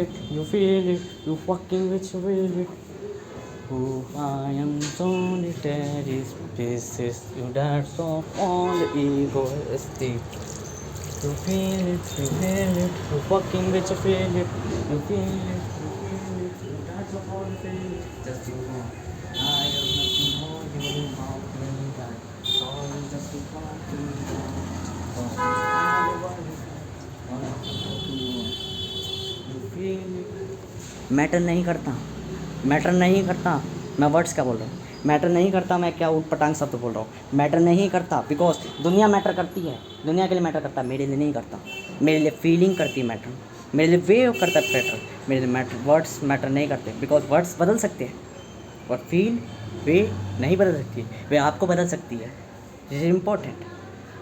it, you feel it, you fucking which will it. Oh, I am solitary spaces, you dance off all egoistic. You feel it, you feel it, you fucking bitch, you feel it, you feel it, you feel it, you dance off all the feelings, just you know. I have nothing more you about me that all is just a fucking matter नहीं करता, matter नहीं करता मैं words क्या बोल रहा हूँ, matter नहीं करता मैं क्या उठ पटांग शब्द बोल रहा हूँ, मैटर नहीं करता बिकॉज दुनिया मैटर करती है, दुनिया के लिए मैटर करता है, मेरे लिए नहीं करता, मेरे लिए फीलिंग करती है मैटर, मेरे लिए वे करता है मैटर, मेरे लिए मैटर वर्ड्स मैटर नहीं करते बिकॉज वर्ड्स बदल सकते हैं और फील वे नहीं बदल सकती, वे आपको बदल सकती है। दिस इज इम्पोर्टेंट,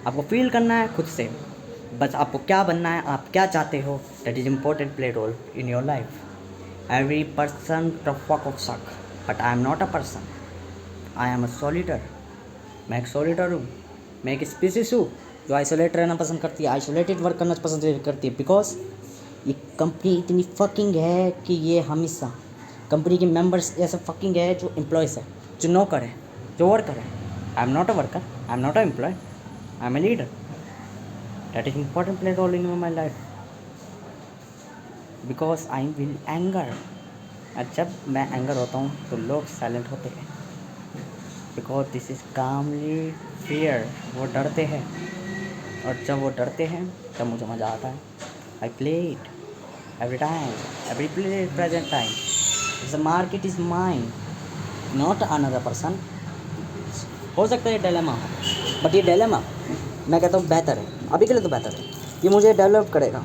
आपको फील करना है खुद से, बस आपको क्या बनना है, आप क्या चाहते हो, that is important play role in your life. Every person the fuck off suck but I am not a person, I am a solitaire. मैं एक सॉलिटर हूँ, मैं एक स्पीसीज हूँ जो आइसोलेट रहना पसंद करती है, आइसोलेटेड वर्क करना पसंद करती है बिकॉज ये कंपनी इतनी फकिंग है कि ये हमेशा कंपनी के मेंबर्स ऐसे फकिंग है जो एम्प्लॉयज़ है, जो नौकर है, जो वर्कर है। I am not a worker, I am not a employ, I am a leader. That is important play role in my life because I will anger. और जब मैं एंगर होता हूँ तो लोग साइलेंट होते हैं because this is calmly fear, वो डरते हैं और जब वो डरते हैं तब मुझे मज़ा आता है। I play it every time, every present time. The market is mine, not another person. हो सकता है ये डिलेमा हो, बट ये डिलेमा मैं कहता हूँ बेहतर है, अभी के लिए तो बेहतर है, ये मुझे डेवलप करेगा।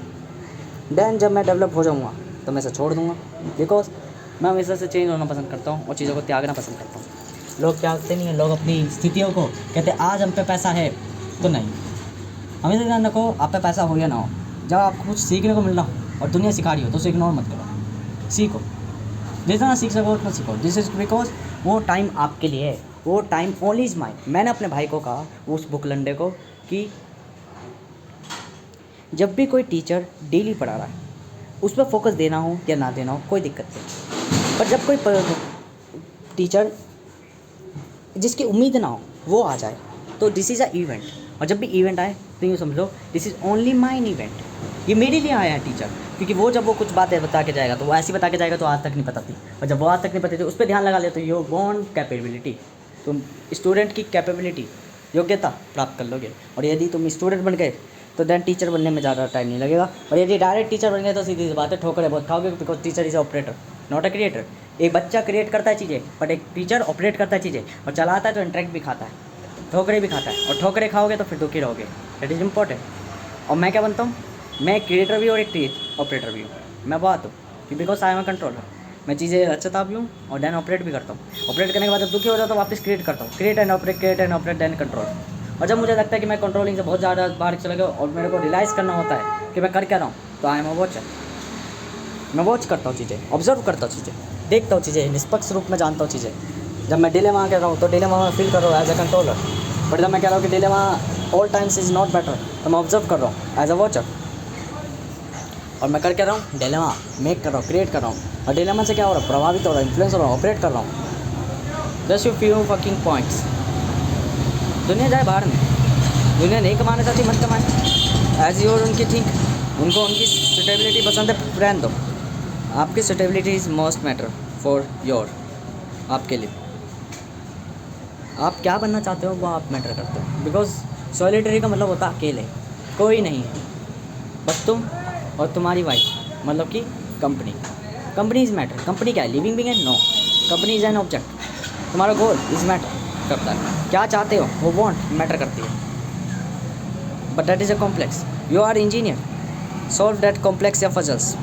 देन जब मैं डेवलप हो जाऊँगा तो मैं इसे छोड़ दूँगा बिकॉज मैं हमेशा से चेंज होना पसंद करता हूँ और चीज़ों को त्यागना पसंद करता हूँ। लोग त्यागते नहीं हैं, लोग अपनी स्थितियों को कहते आज हम पे पैसा है तो नहीं। हमेशा ध्यान रखो, आप पे पैसा हो या ना हो, जब आपको कुछ सीखने को मिल रहा हो और दुनिया सिखा रही हो तो उसे इग्नोर मत करो, सीखो, जितना सीख सको उतना सीखो। दिस इज़ बिकॉज वो टाइम आपके लिए है, वो टाइम ओनली इज़ माइन। मैंने अपने भाई को कहा, उस बुकलंडे को, कि जब भी कोई टीचर डेली पढ़ा रहा है उस पर फोकस देना हो या ना देना हो कोई दिक्कत नहीं, पर जब कोई टीचर जिसकी उम्मीद ना हो वो आ जाए तो दिस इज़ अ इवेंट। और जब भी इवेंट आए तो यूँ समझ लो this is only mine event, ये मेरे लिए आया है टीचर। क्योंकि वो जब वो कुछ बातें बता के जाएगा तो वो ऐसी बता के जाएगा तो आज तक नहीं पता थी, और जब वो आज तक नहीं पता थी उस पर ध्यान लगा ले तो योर बोर्न कैपेबिलिटी, तुम स्टूडेंट की कैपेबिलिटी योग्यता प्राप्त कर लोगे। और यदि तुम स्टूडेंट बन गए तो देन टीचर बनने में ज़्यादा टाइम नहीं लगेगा। और यदि डायरेक्ट टीचर बन गए तो सीधी सी बात है, ठोकरे बहुत खाओगे because teacher is operator not a creator. एक बच्चा क्रिएट करता है चीज़ें बट एक टीचर ऑपरेट करता है चीज़ें, और चलाता है तो इंटरेक्ट भी खाता है, ठोकरे भी खाता है, और ठोकरे खाओगे तो फिर दुखी रहोगे। That is important. और मैं क्या बनता हूँ, मैं एक क्रिएटर भी और एक ऑपरेटर भी हूँ। मैं बात हूँ because I am a controller, मैं चीज़ें रचता भी हूँ और देन ऑपरेट भी करता हूँ। ऑपरेट करने के बाद जब दुखी हो जाता हूँ वापस क्रिएट करता हूँ, create and operate then control. और जब मुझे लगता है कि मैं कंट्रोलिंग से बहुत ज़्यादा बाहर चला गया और मेरे को रियलाइज़ करना होता है कि मैं कर क्या रहा हूँ, तो आई एम अ वॉचर। मैं वॉच करता हूँ चीज़ें, ऑब्जर्व करता हूँ चीज़ें, देखता हूँ चीज़ें, निष्पक्ष रूप में जानता हूँ चीज़ें। जब मैं डिलेमा कह रहा हूँ तो डिलेमा में फील कर रहा हूँ एज अ कंट्रोलर, बट जब मैं कह रहा हूँ कि dilemma all times is not better तो मैं ऑब्जर्व कर रहा हूँ एज अ वॉचर। और मैं कर क्या रहा हूँ, डिलेमा मेक कर रहा हूँ, क्रिएट कर रहा हूँ। और डिलेमा से क्या हो रहा है, प्रभावित हो रहा है, इन्फ्लुएंस हो रहा हूँ, ऑपरेट कर रहा हूँ। Just you few fucking points. दुनिया जाए बाहर में, दुनिया नहीं कमाना चाहती मत कमाए, एज योर उनकी थिंक, उनको उनकी सुटेबिलिटी पसंद है, रहने दो। आपकी suitability is most matter for your, आपके लिए आप क्या बनना चाहते हो वो आप मैटर करते हो। बिकॉज सॉलिटरी का मतलब होता है अकेले, कोई नहीं है, बस तुम और तुम्हारी वाइफ, मतलब कि company. Company is matter. Company क्या है, लिविंग बीइंग है? No, company is an object. तुम्हारा गोल इज़ मैटर करता है, क्या चाहते हो वो वांट मैटर करती है। But that is a complex, you are engineer, solve that complex या फजल्स,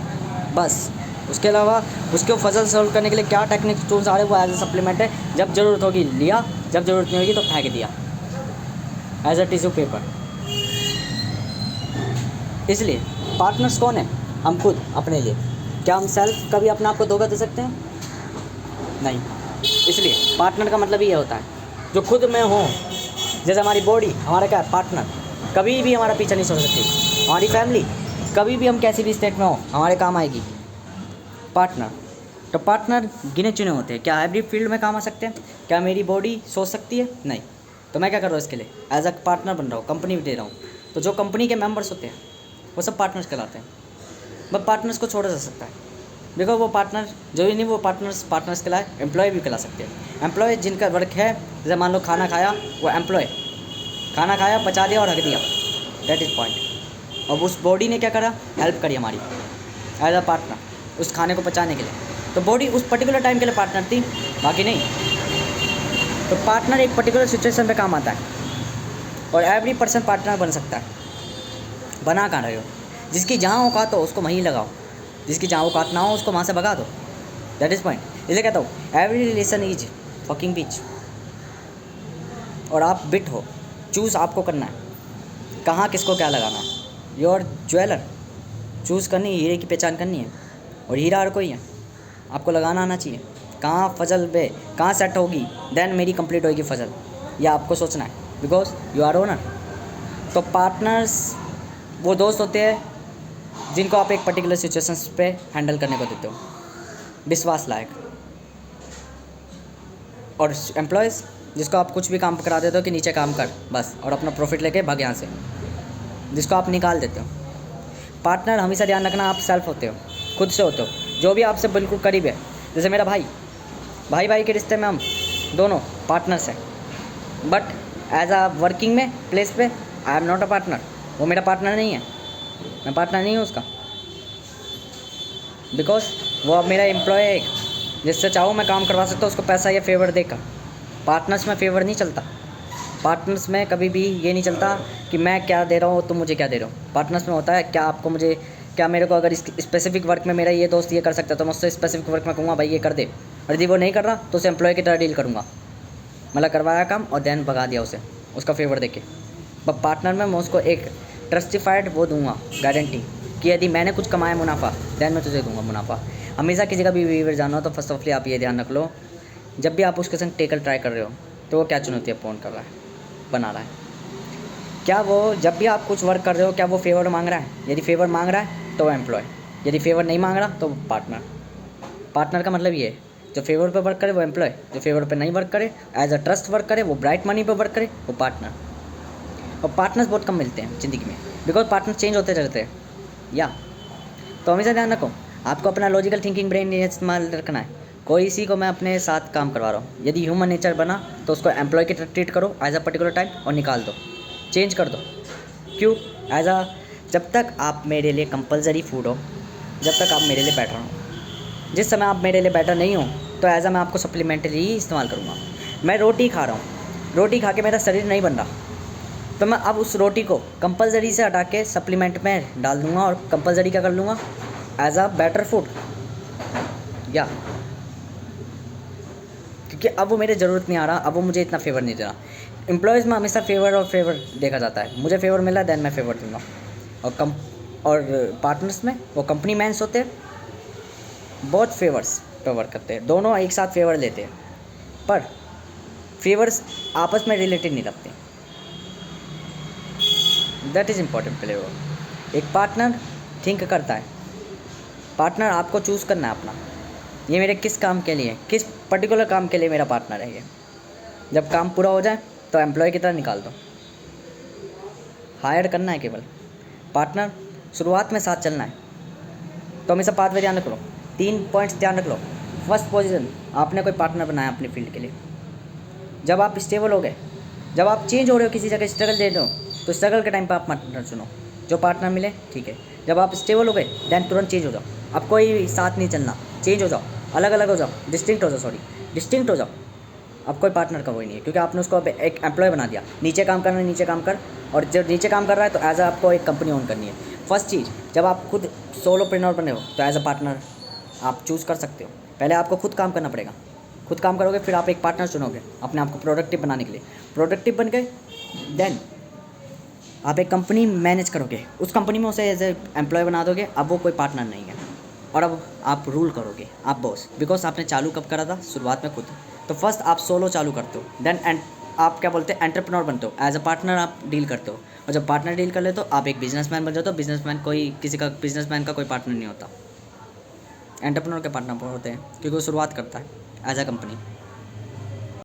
बस। उसके अलावा उसके फजल सॉल्व करने के लिए क्या टेक्निक्स टूल्स आ रहे हैं वो एज ए सप्लीमेंट है। जब ज़रूरत होगी लिया, जब ज़रूरत नहीं होगी तो फेंक दिया एज अ टिश्यू पेपर। इसलिए पार्टनर्स कौन है, हम खुद अपने लिए। क्या हम सेल्फ कभी अपने आप को धोखा दे सकते हैं? नहीं। इसलिए पार्टनर का मतलब ये होता है जो खुद में हो। जैसे हमारी बॉडी हमारा क्या है, पार्टनर, कभी भी हमारा पीछा नहीं छोड़ सकती। हमारी फैमिली कभी भी हम कैसी भी स्टेट में हो हमारे काम आएगी। पार्टनर, तो पार्टनर गिने चुने होते हैं। क्या एवरी फील्ड में काम आ सकते हैं? क्या मेरी बॉडी सोच सकती है? नहीं। तो मैं क्या कर रहा हूँ इसके लिए? एज अ पार्टनर बन रहा हूँ, कंपनी दे रहा हूँ। तो जो कंपनी के मेंबर्स होते हैं वो सब पार्टनर्स कहलाते हैं। बट पार्टनर्स को छोड़ा जा सकता है, बिकॉज वो पार्टनर जो ही नहीं, वो पार्टनर्स कहलाए, एम्प्लॉय भी कहला सकते हैं। एम्प्लॉय जिनका वर्क है, जैसे मान लो खाना खाया, वो एम्प्लॉय खाना खाया, पचा दिया और रख दिया, दैट इज़ पॉइंट। और उस बॉडी ने क्या करा? हेल्प करी हमारी एज अ पार्टनर उस खाने को पचाने के लिए। तो बॉडी उस पर्टिकुलर टाइम के लिए पार्टनर थी, बाकी नहीं। तो पार्टनर एक पर्टिकुलर सिचुएशन पे काम आता है, और एवरी पर्सन पार्टनर बन सकता है। बना कहाँ रहे हो? जिसकी जहाँ औकात हो उसको वहीं लगाओ, जिसकी जहाँ औकात ना हो उसको वहाँ से भगा दो, दैट इज़ पॉइंट। इसलिए कहता हूँ every relation is fucking bitch. और आप बिट हो, चूज़ आपको करना है कहाँ किसको क्या लगाना है। योर ज्वेलर चूज़ करनी, हीरे की पहचान करनी है, और हीरा हर कोई है, आपको लगाना आना चाहिए। कहाँ फजल पे कहाँ सेट होगी, देन मेरी कंप्लीट होगी फजल, ये आपको सोचना है, बिकॉज यू आर ओनर। तो पार्टनर्स वो दोस्त होते हैं जिनको आप एक पर्टिकुलर सिचुएशंस पे हैंडल करने को देते हो, विश्वास लायक। और एम्प्लॉयज़ जिसको आप कुछ भी काम करा देते हो कि नीचे काम कर बस, और अपना प्रॉफिट लेके भाग यहाँ से, जिसको आप निकाल देते हो। पार्टनर हमेशा ध्यान रखना, आप सेल्फ होते हो, खुद से होते हो, जो भी आपसे बिल्कुल करीब है। जैसे मेरा भाई भाई के रिश्ते में हम दोनों पार्टनर्स हैं, बट एज अ वर्किंग में प्लेस पे आई एम नॉट अ पार्टनर। वो मेरा पार्टनर नहीं है, मैं पार्टनर नहीं हूँ उसका, बिकॉज वो अब मेरा एम्प्लॉय है एक, जिससे चाहूँ मैं काम करवा सकता हूँ उसको पैसा या फेवर देकर। पार्टनर्स में फेवर नहीं चलता, पार्टनर्स में कभी भी ये नहीं चलता कि मैं क्या दे रहा हूँ तुम मुझे क्या दे रहे हो। पार्टनर्स में होता है क्या आपको मुझे, क्या मेरे को अगर इस स्पेसिफिक वर्क में मेरा ये दोस्त ये कर सकता है तो मैं उससे स्पेसिफिक वर्क में कहूँगा भाई ये कर दे, और यदि वो नहीं कर रहा तो उसे एम्प्लॉय की तरह डील करूँगा, मतलब करवाया काम और देन भगा दिया उसे, उसका फेवर देके। बट पार्टनर में मैं उसको एक ट्रस्टिफाइड वो दूंगा गारंटी कि यदि मैंने कुछ कमाया मुनाफा, देन मैं तुझे दूंगा मुनाफा। हमेशा किसी का भी बिहेवियर जानना हो तो फर्स्ट ऑफली आप ये ध्यान रख लो, जब भी आप उसके संग टेकल ट्राई कर रहे हो तो वो क्या चुनौती अपोन कर रहा है, बना रहा है। क्या वो जब भी आप कुछ वर्क कर रहे हो क्या वो फेवर मांग रहा है? यदि फेवर मांग रहा है तो एम्प्लॉय, यदि फेवर नहीं मांग रहा तो पार्टनर। पार्टनर का मतलब ये है, जो फेवर पे वर्क करे वो एम्प्लॉय, जो फेवर पे नहीं वर्क करे, एज अ ट्रस्ट वर्क करे, वो ब्राइट मनी पे वर्क करे, वो पार्टनर। और पार्टनर्स बहुत कम मिलते हैं ज़िंदगी में, बिकॉज पार्टनर चेंज होते रहते हैं। या तो हमेशा ध्यान रखो, आपको अपना लॉजिकल थिंकिंग ब्रेन इस्तेमाल रखना है। कोई इसी को मैं अपने साथ काम करवा रहा हूँ, यदि ह्यूमन नेचर बना तो उसको एम्प्लॉय की तरह ट्रीट करो एज अ पर्टिकुलर टाइम, और निकाल दो, चेंज कर दो। क्यों? एज अ जब तक आप मेरे लिए कंपलसरी फूड हो, जब तक आप मेरे लिए बेटर हो। जिस समय आप मेरे लिए बेटर नहीं हो तो एज अ मैं आपको सप्लीमेंट्री ही इस्तेमाल करूँगा। मैं रोटी खा रहा हूँ, रोटी खा के मेरा शरीर नहीं बन रहा, तो मैं अब उस रोटी को कंपलसरी से हटा के सप्लीमेंट में डाल दूँगा, और कंपलसरी क्या कर लूँगा? As a better food. या क्योंकि अब वो मेरे ज़रूरत नहीं आ रहा, अब वो मुझे इतना फेवर नहीं दे रहा। एम्प्लॉयज़ में हमेशा फेवर और फेवर देखा जाता है, मुझे फेवर मिला देन मैं फेवर दूंगा। और पार्टनर्स में वो कंपनी मैन्स होते हैं, बहुत फेवर्स पे वर्क करते हैं, दोनों एक साथ फेवर लेते हैं, पर फेवर्स आपस में रिलेटेड नहीं रखते। That is important play role. एक पार्टनर थिंक करता है, पार्टनर आपको चूज़ करना है अपना, ये मेरे किस काम के लिए, किस पर्टिकुलर काम के लिए मेरा पार्टनर है ये। जब काम पूरा हो जाए तो एम्प्लॉय की तरह निकाल दो, हायर करना है केवल। पार्टनर शुरुआत में साथ चलना है, तो हमेशा पाथवे ध्यान रख लो, 3 पॉइंट्स ध्यान रख लो। फर्स्ट पोजीशन, आपने कोई पार्टनर बनाया अपनी फील्ड के लिए। जब आप स्टेबल हो गए, जब आप चेंज हो रहे हो, किसी जगह स्ट्रगल दे रहे हो, तो स्ट्रगल के टाइम पर आप पार्टनर चुनो, जो पार्टनर मिले ठीक है। जब आप स्टेबल हो गए देन तुरंत चेंज हो जाओ, अब कोई साथ नहीं चलना, चेंज हो जाओ, अलग अलग हो जाओ, डिस्टिंक्ट हो जाओ। अब कोई पार्टनर का वही नहीं है, क्योंकि आपने उसको अब एक एम्प्लॉय बना दिया, नीचे काम करना है नीचे काम कर, और जब नीचे काम कर रहा है तो एज अ आपको एक कंपनी ओन करनी है। फर्स्ट चीज़, जब आप खुद सोलोप्रेन्योर बने हो तो एज अ पार्टनर आप चूज़ कर सकते हो। पहले आपको खुद काम करना पड़ेगा, खुद काम करोगे फिर आप एक पार्टनर चुनोगे अपने आप को प्रोडक्टिव बनाने के लिए। प्रोडक्टिव बन गए देन आप एक कंपनी मैनेज करोगे, उस कंपनी में उसे एज ए एम्प्लॉय बना दोगे, अब वो कोई पार्टनर नहीं है, और अब आप रूल करोगे, आप बॉस, बिकॉज आपने चालू कब करा था? शुरुआत में खुद। तो फर्स्ट आप सोलो चालू करते हो, देन आप क्या बोलते हैं, एंटरप्रेन्योर बनते हो, एज अ पार्टनर आप डील करते हो, और जब पार्टनर डील कर लेते हो आप एक बिजनेसमैन बन जाते हो। बिजनेसमैन का कोई पार्टनर नहीं होता, एंटरप्रेन्योर के पार्टनर होते हैं, क्योंकि वो शुरुआत करता है एज अ कंपनी।